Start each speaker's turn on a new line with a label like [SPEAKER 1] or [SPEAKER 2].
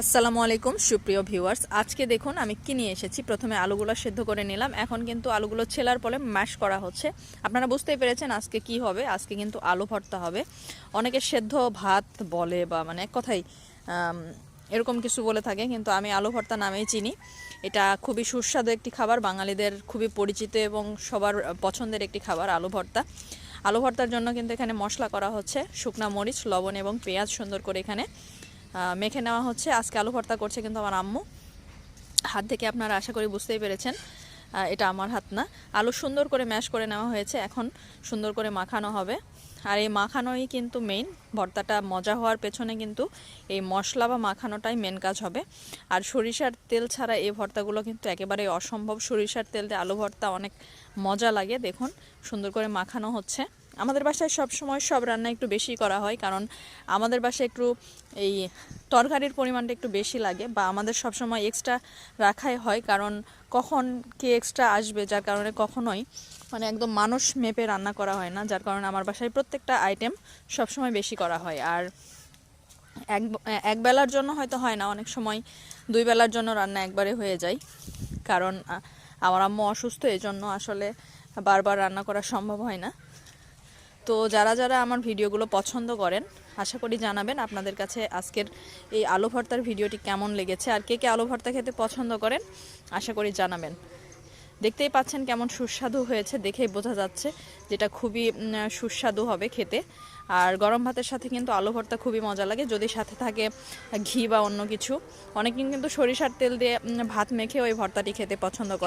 [SPEAKER 1] আসসালামু আলাইকুম সুপ্রিয় ভিউয়ার্স, আজকে দেখুন আমি কি নিয়ে এসেছি। প্রথমে আলুগুলো সেদ্ধ করে নিলাম, এখন কিন্তু আলুগুলো ছেলার পরে ম্যাশ করা হচ্ছে। আপনারা বুঝতেই পেরেছেন আজকে কি হবে। আজকে কিন্তু আলু ভর্তা হবে। অনেকে সেদ্ধ ভাত বলে বা মানে এক কথাই এরকম কিছু বলে থাকে, কিন্তু আমি আলু ভর্তা নামেই চিনি। এটা খুবই সুস্বাদু একটি খাবার, বাঙালিদের খুবই পরিচিত এবং সবার পছন্দের একটি খাবার আলু ভর্তা। আলু ভর্তার জন্য কিন্তু এখানে মশলা করা হচ্ছে, শুকনা মরিচ, লবণ এবং পেঁয়াজ সুন্দর করে এখানে মেখে নেওয়া হচ্ছে। আজকে আলু ভর্তা করছে কিন্তু আমার আম্মু। হাত থেকে আপনারা আশা করি বুঝতেই পেরেছেন এটা আমার হাত না। আলু সুন্দর করে ম্যাশ করে নেওয়া হয়েছে, এখন সুন্দর করে মাখানো হবে। আর এই মাখানোই কিন্তু মেইন, ভর্তাটা মজা হওয়ার পেছনে কিন্তু এই মশলা বা মাখানোটাই মেন কাজ হবে। আর সরিষার তেল ছাড়া এই ভর্তাগুলো কিন্তু একেবারেই অসম্ভব। সরিষার তেল দিয়ে আলু ভর্তা অনেক মজা লাগে। দেখুন সুন্দর করে মাখানো হচ্ছে। আমাদের বাসায় সব সময় সব রান্না একটু বেশি করা হয়, কারণ আমাদের বাসায় একটু এই তরকারির পরিমাণটা একটু বেশি লাগে, বা আমাদের সব সময় এক্সট্রা রাখাই হয়, কারণ কখন কে এক্সট্রা আসবে, যার কারণে কখনোই মানে একদম মানুষ মেপে রান্না করা হয় না। যার কারণে আমার বাসায় প্রত্যেকটা আইটেম সবসময় বেশি করা হয়। আর এক বেলার জন্য হয়তো হয় না, অনেক সময় দুই বেলার জন্য রান্না একবারে হয়ে যায়, কারণ আমার আম্মু অসুস্থ, এই জন্য আসলে বারবার রান্না করা সম্ভব হয় না। তো যারা যারা আমার ভিডিওগুলো পছন্দ করেন, আশা করি জানাবেন আপনাদের কাছে আজকের এই আলু ভর্তার ভিডিওটি কেমন লেগেছে, আর কে কে আলু ভর্তা খেতে পছন্দ করেন আশা করি জানাবেন। দেখতেই পাচ্ছেন কেমন সুস্বাদু হয়েছে, দেখেই বোঝা যাচ্ছে যেটা খুবই সুস্বাদু হবে খেতে। আর গরম ভাতের সাথে কিন্তু আলু ভর্তা খুবই মজা লাগে, যদি সাথে থাকে ঘি বা অন্য কিছু। অনেকে কিন্তু সরিষার তেল দিয়ে ভাত মেখে ওই ভর্তাটি খেতে পছন্দ করে।